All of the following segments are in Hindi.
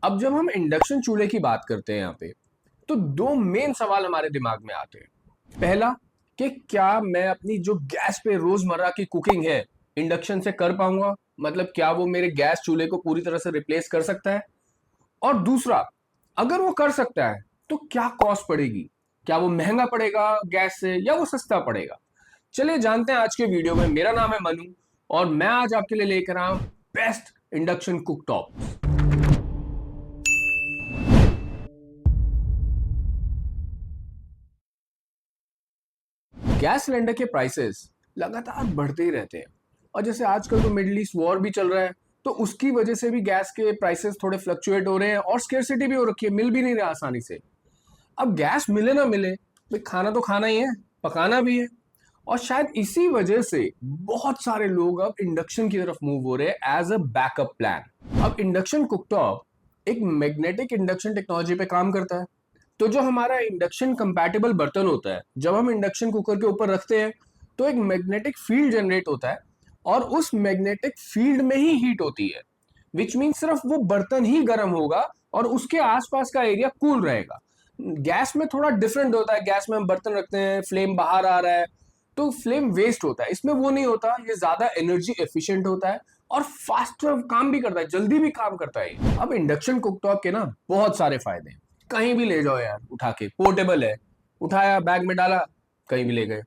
अब जब हम इंडक्शन चूल्हे की बात करते हैं यहाँ पे, तो दो मेन सवाल हमारे दिमाग में आते हैं। पहला, कि क्या मैं अपनी जो गैस पे रोजमर्रा की कुकिंग है इंडक्शन से कर पाऊंगा, मतलब क्या वो मेरे गैस चूल्हे को पूरी तरह से रिप्लेस कर सकता है। और दूसरा, अगर वो कर सकता है तो क्या कॉस्ट पड़ेगी, क्या वो महंगा पड़ेगा गैस से या वो सस्ता पड़ेगा। चलिए जानते हैं आज के वीडियो में। मेरा नाम है मनु और मैं आज आपके लिए लेकर आया हूं best induction cooktop. Gas cylinder के प्राइसेस लगातार बढ़ते ही रहते हैं और जैसे आजकल तो मिडिल ईस्ट वॉर भी चल रहा है, तो उसकी वजह से भी गैस के प्राइसेस थोड़े फ्लक्चुएट हो रहे हैं और स्केर्सिटी भी हो रखी है, मिल भी नहीं रहा आसानी से। अब गैस मिले ना मिले, भाई खाना तो खाना ही है, पकाना भी है। और शायद इसी वजह से बहुत सारे लोग अब इंडक्शन की तरफ मूव हो रहे हैं एज अ बैकअप प्लान। अब इंडक्शन कुकटॉप एक मैग्नेटिक इंडक्शन टेक्नोलॉजी पे काम करता है। तो जो हमारा इंडक्शन कंपैटिबल बर्तन होता है, जब हम इंडक्शन कुकर के ऊपर रखते हैं तो एक मैग्नेटिक फील्ड जनरेट होता है और उस मैग्नेटिक फील्ड में ही हीट होती है, विच मीन सिर्फ वो बर्तन ही गर्म होगा और उसके आसपास का एरिया कूल रहेगा। गैस में थोड़ा डिफरेंट होता है, गैस में हम बर्तन रखते हैं, फ्लेम बाहर आ रहा है तो फ्लेम वेस्ट होता है। इसमें वो नहीं होता, ये ज्यादा एनर्जी एफिशिएंट होता है और फास्टर काम भी करता है, जल्दी भी काम करता है। अब इंडक्शन कुकटॉप के ना बहुत सारे फायदे हैं। कहीं भी ले जाओ यार, उठा के, पोर्टेबल है, उठाया बैग में डाला, कहीं भी ले गए।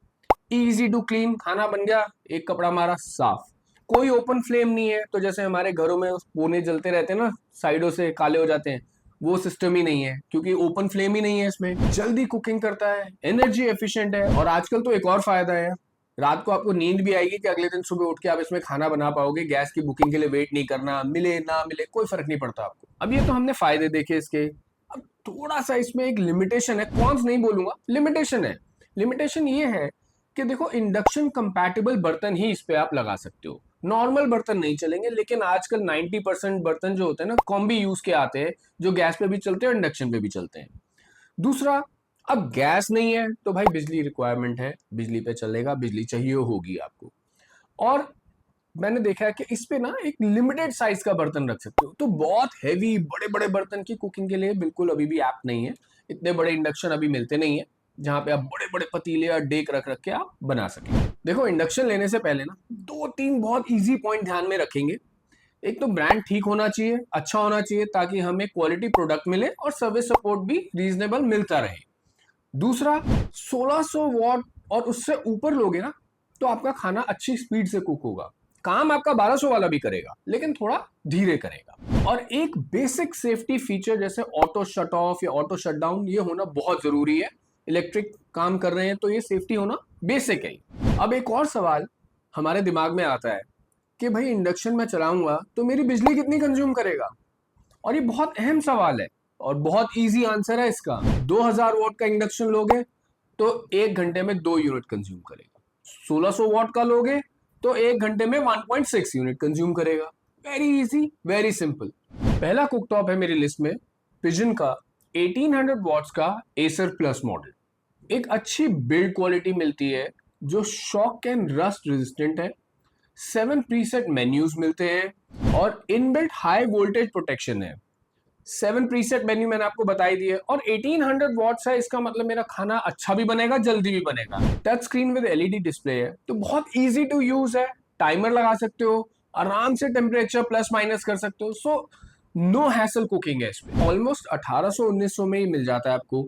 इजी टू क्लीन, खाना बन गया, एक कपड़ा मारा, साफ। कोई ओपन फ्लेम नहीं है, तो जैसे हमारे घरों में कोने जलते रहते हैं ना, साइडों से काले हो जाते हैं, वो सिस्टम ही नहीं है क्योंकि ओपन फ्लेम ही नहीं है। इसमें जल्दी कुकिंग करता है, एनर्जी एफिशिएंट है और आजकल तो एक और फायदा है, रात को आपको नींद भी आएगी कि अगले दिन सुबह उठ के आप इसमें खाना बना पाओगे। गैस की बुकिंग के लिए वेट नहीं करना, मिले ना मिले कोई फर्क नहीं पड़ता आपको। अब ये तो हमने फायदे देखे इसके। अब थोड़ा सा इसमें एक लिमिटेशन है, कॉन्स नहीं बोलूंगा, लिमिटेशन है। लिमिटेशन ये है कि देखो, इंडक्शन कंपैटिबल बर्तन ही इस पे आप लगा सकते हो, नॉर्मल बर्तन नहीं चलेंगे। लेकिन आजकल 90% बर्तन जो होते हैं ना, कॉम्बी यूज के आते हैं, जो गैस पे भी चलते हैं और इंडक्शन पे भी चलते हैं। दूसरा, अब गैस नहीं है तो भाई बिजली रिक्वायरमेंट है, बिजली पे चलेगा, बिजली चाहिए होगी आपको। और मैंने देखा है कि इस पे ना एक लिमिटेड साइज का बर्तन रख सकते हो, तो बहुत हैवी बड़े बड़े बर्तन की कुकिंग के लिए बिल्कुल अभी भी ऐप नहीं है। इतने बड़े इंडक्शन अभी मिलते नहीं है जहां पे आप बड़े बड़े पतीले या डेक रख रख के आप बना सकें। देखो, इंडक्शन लेने से पहले ना दो तीन बहुत इजी पॉइंट ध्यान में रखेंगे। एक तो ब्रांड ठीक होना चाहिए, अच्छा होना चाहिए, ताकि हमें क्वालिटी प्रोडक्ट मिले और सर्विस सपोर्ट भी रीजनेबल मिलता रहे। दूसरा, 1600 वॉट और उससे ऊपर लोगे ना तो आपका खाना अच्छी स्पीड से कुक होगा। काम आपका 1200 वाला भी करेगा लेकिन थोड़ा धीरे करेगा। और एक बेसिक सेफ्टी फीचर जैसे ऑटो शट ऑफ या ऑटो शट डाउन, ये होना बहुत जरूरी है। इलेक्ट्रिक काम कर रहे हैं तो ये सेफ्टी होना बेसिक है। अब एक और सवाल हमारे दिमाग में आता है कि भाई इंडक्शन में चलाऊंगा तो मेरी बिजली कितनी कंज्यूम करेगा। और ये बहुत अहम सवाल है और बहुत इजी आंसर है इसका। 2000 वॉट का इंडक्शन लोगे तो 1 घंटे में 2 यूनिट कंज्यूम करेगा। 1600 वॉट का लोगे तो 1 घंटे में 1.6 यूनिट कंज्यूम करेगा। Very easy, very simple. पहला कुकटॉप है मेरी लिस्ट में, पिजन का 1800 वॉट्स का एसर प्लस मॉडल। एक अच्छी बिल्ड क्वालिटी मिलती है जो शॉक एंड रस्ट रेजिस्टेंट है। 7 प्रीसेट मेन्यूज मिलते हैं और इनबिल्ट हाई वोल्टेज प्रोटेक्शन है। 7 प्रीसेट मेन्यू मैंने आपको बताई दी है और 1800 वॉट्स है, इसका मतलब मेरा खाना अच्छा भी बनेगा, जल्दी भी बनेगा। Touch screen with LED display है तो बहुत इजी टू यूज है। टाइमर लगा सकते हो, आराम से टेम्परेचर प्लस माइनस कर सकते हो। सो नो हैसल कुकिंग है इसमें। ऑलमोस्ट 1800-1900 में ही मिल जाता है आपको।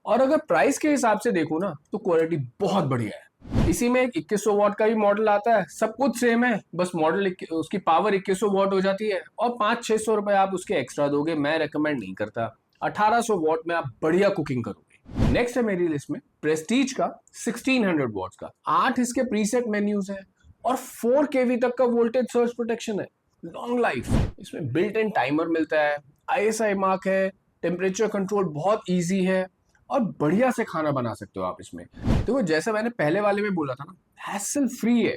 और अगर प्राइस के हिसाब से देखो ना तो क्वालिटी बहुत बढ़िया है। इसी में एक 2100 वॉट का भी मॉडल आता है, सब कुछ सेम है, बस मॉडल उसकी पावर 2100 वॉट हो जाती है और 500-600 रुपए आप उसके एक्स्ट्रा दोगे। मैं रेकमेंड नहीं करता। 1800 वॉट में आप बढ़िया कुकिंग करोगे। नेक्स्ट है मेरी लिस्ट में प्रेस्टीज का 1600 वॉट्स का। 8 इसके प्रीसेट मेन्यूज है और 4 केवी तक का वोल्टेज सर्ज प्रोटेक्शन है। लॉन्ग लाइफ, इसमें बिल्ट इन टाइमर मिलता है, आईएसआई मार्क है, टेम्परेचर कंट्रोल बहुत ईजी है और बढ़िया से खाना बना सकते हो आप इसमें। देखो, जैसे मैंने पहले वाले में बोला था ना, हैसल फ्री है।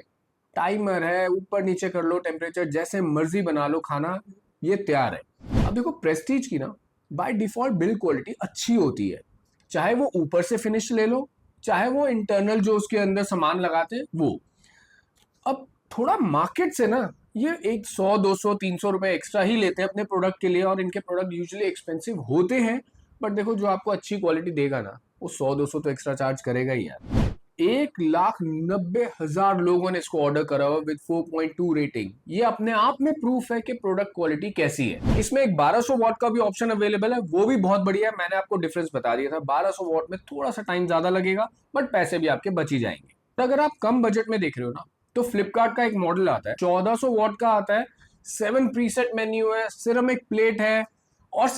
टाइमर है, ऊपर नीचे कर लो टेम्परेचर, जैसे मर्जी बना लो खाना, ये तैयार है। अब देखो, प्रेस्टीज की ना बाय डिफॉल्ट बिल्ड क्वालिटी अच्छी होती है, चाहे वो ऊपर से फिनिश ले लो, चाहे वो इंटरनल जो उसके अंदर सामान लगाते हैं वो। अब थोड़ा मार्केट से ना ये एक 100 200 300 रुपए एक्स्ट्रा ही लेते हैं अपने प्रोडक्ट के लिए, और इनके प्रोडक्ट यूजुअली एक्सपेंसिव होते हैं, बट देखो जो आपको अच्छी क्वालिटी देगा ना, वो 100 200 तो एक्स्ट्रा चार्ज करेगा ही यार। 1,90,000 लोगों ने इसको ऑर्डर करा हुआ विद 4.2 रेटिंग। ये अपने आप में प्रूफ है कि प्रोडक्ट क्वालिटी कैसी है। इसमें एक 1200 वॉट का भी ऑप्शन अवेलेबल है, वो भी बहुत बढ़िया है। मैंने आपको डिफरेंस बता दिया था, 1200 वॉट में थोड़ा सा टाइम ज्यादा लगेगा, बट पैसे भी आपके बच ही जाएंगे। तो अगर आप कम बजट में देख रहे हो ना, तो फ्लिपकार्ट का एक मॉडल आता है 1400 वॉट का आता है, 7 प्रीसेट मेन्यू है, सिरेमिक प्लेट है, और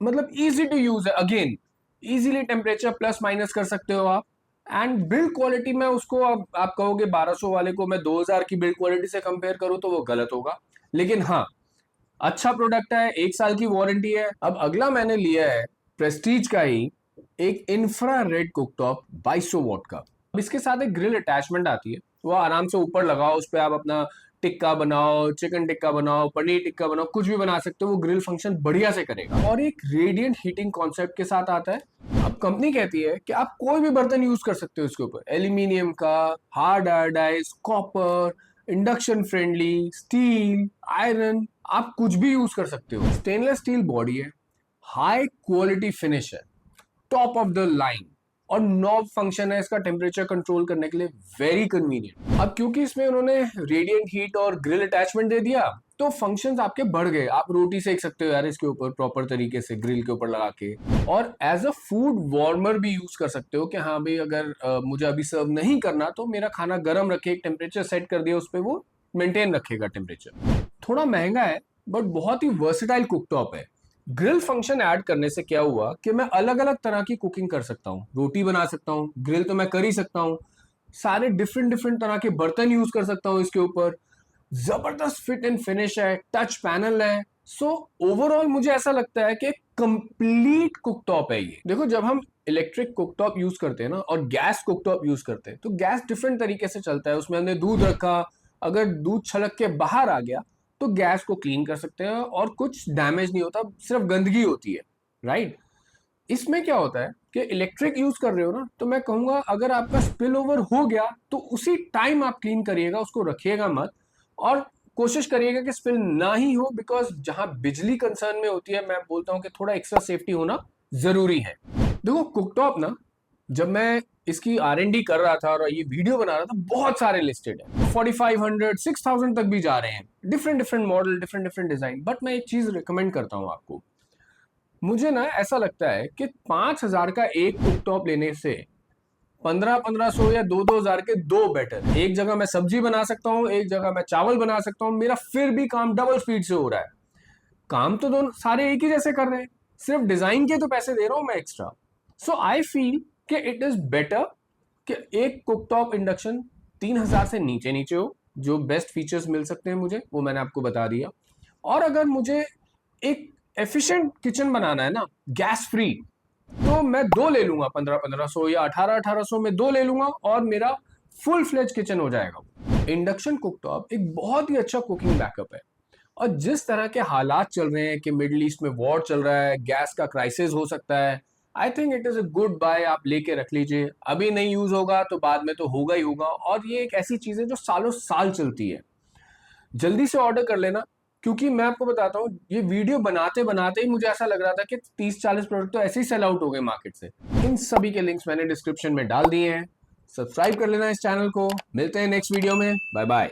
मतलब इजी टू यूज है। Again easily temperature plus minus कर सकते हो आप। एंड बिल्ड क्वालिटी में उसको अब आप कहोगे 1200 वाले को मैं 2000 की बिल्ड क्वालिटी से कंपेयर करूं तो वो गलत होगा, लेकिन हाँ अच्छा प्रोडक्ट है, 1 साल की वारंटी है। अब अगला मैंने लिया है प्रेस्टीज का ही एक इंफ्रारेड कुकटॉप 2200 वॉट का। अब इसके साथ एक ग्रिल अटैचमेंट आती है, वो आराम से ऊपर लगाओ, उस पर आप अपना टिक्का बनाओ, चिकन टिक्का बनाओ, पनीर टिक्का बनाओ, कुछ भी बना सकते हो। वो ग्रिल फंक्शन बढ़िया से करेगा, और एक रेडियंट हीटिंग कॉन्सेप्ट के साथ आता है। अब कंपनी कहती है कि आप कोई भी बर्तन यूज कर सकते हो इसके ऊपर, एल्यूमिनियम का, hard iodise, copper, induction friendly, steel, iron, आप कुछ भी यूज कर सकते हो। स्टेनलेस स्टील बॉडी है, हाई क्वालिटी फिनिश है, टॉप ऑफ द लाइन, और नॉब फंक्शन है इसका टेम्परेचर कंट्रोल करने के लिए, वेरी कन्वीनियंट। अब क्योंकि इसमें उन्होंने रेडियंट हीट और ग्रिल अटैचमेंट दे दिया, तो फंक्शंस आपके बढ़ गए। आप रोटी सेक सकते हो यार इसके ऊपर प्रॉपर तरीके से ग्रिल के ऊपर लगा के, और एज अ फूड वार्मर भी यूज कर सकते हो कि हाँ भाई अगर मुझे अभी सर्व नहीं करना तो मेरा खाना गर्म रखे, एक टेम्परेचर सेट कर दिया उस पर, वो मेंटेन रखेगा टेम्परेचर। थोड़ा महंगा है, बट बहुत ही वर्सेटाइल कुकटॉप है। ग्रिल फंक्शन ऐड करने से क्या हुआ कि मैं अलग अलग तरह की कुकिंग कर सकता हूँ, रोटी बना सकता हूँ, ग्रिल तो मैं कर ही सकता हूँ, सारे डिफरेंट डिफरेंट तरह के बर्तन यूज कर सकता हूँ इसके ऊपर। जबरदस्त फिट एंड फिनिश है, टच पैनल है। सो ओवरऑल मुझे ऐसा लगता है कि कंप्लीट कुकटॉप है ये। देखो जब हम इलेक्ट्रिक कुकटॉप यूज करते हैं ना और गैस कुकटॉप यूज करते हैं, तो गैस डिफरेंट तरीके से चलता है। उसमें हमने दूध रखा, अगर दूध छलक के बाहर आ गया तो गैस को क्लीन कर सकते हैं और कुछ डैमेज नहीं होता, सिर्फ गंदगी होती है, राइट। इसमें क्या होता है कि इलेक्ट्रिक यूज कर रहे हो ना, तो मैं कहूंगा अगर आपका स्पिल ओवर हो गया तो उसी टाइम आप क्लीन करिएगा, उसको रखिएगा मत, और कोशिश करिएगा कि स्पिल ना ही हो। बिकॉज जहां बिजली कंसर्न में होती है, मैं बोलता हूं कि थोड़ा एक्स्ट्रा सेफ्टी होना जरूरी है। देखो कुकटॉप ना, जब मैं इसकी R&D कर रहा था और ये वीडियो बना रहा था, बहुत सारे लिस्टेड है, 4500 6000 तक भी जा रहे हैं, different different model, different different design. But मैं एक चीज रिकमेंड करता हूं आपको, मुझे ना ऐसा लगता है कि 5000 का एक कुकटॉप लेने से 1500 या 2000 के दो बेटर। एक जगह मैं सब्जी बना सकता हूँ, एक जगह मैं चावल बना सकता हूँ, मेरा फिर भी काम डबल स्पीड से हो रहा है। काम तो दोनों सारे एक ही जैसे कर रहे हैं, सिर्फ डिजाइन के तो पैसे दे रहा हूं मैं एक्स्ट्रा। सो आई फील कि इट इज बेटर कि एक कुकटॉप इंडक्शन 3000 से नीचे नीचे हो। जो बेस्ट फीचर्स मिल सकते हैं मुझे, वो मैंने आपको बता दिया। और अगर मुझे एक एफिशिएंट किचन बनाना है ना, गैस फ्री, तो मैं दो ले लूंगा, 1500 या 1800 में दो ले लूंगा, और मेरा फुल फ्लेज किचन हो जाएगा। इंडक्शन कुकटॉप एक बहुत ही अच्छा कुकिंग बैकअप है। और जिस तरह के हालात चल रहे हैं कि मिडिल ईस्ट में वॉर चल रहा है, गैस का क्राइसिस हो सकता है, I think it is a good buy. आप लेके रख लीजिए, अभी नहीं यूज होगा तो बाद में तो होगा ही होगा। और ये एक ऐसी चीज है जो सालों साल चलती है। जल्दी से ऑर्डर कर लेना, क्योंकि मैं आपको बताता हूँ, ये वीडियो बनाते बनाते ही मुझे ऐसा लग रहा था कि 30-40 प्रोडक्ट तो ऐसे ही सेल आउट हो गए मार्केट से। इन सभी के लिंक्स मैंने डिस्क्रिप्शन में डाल दिए हैं। सब्सक्राइब कर लेना इस चैनल को। मिलते हैं नेक्स्ट वीडियो में, बाय बाय।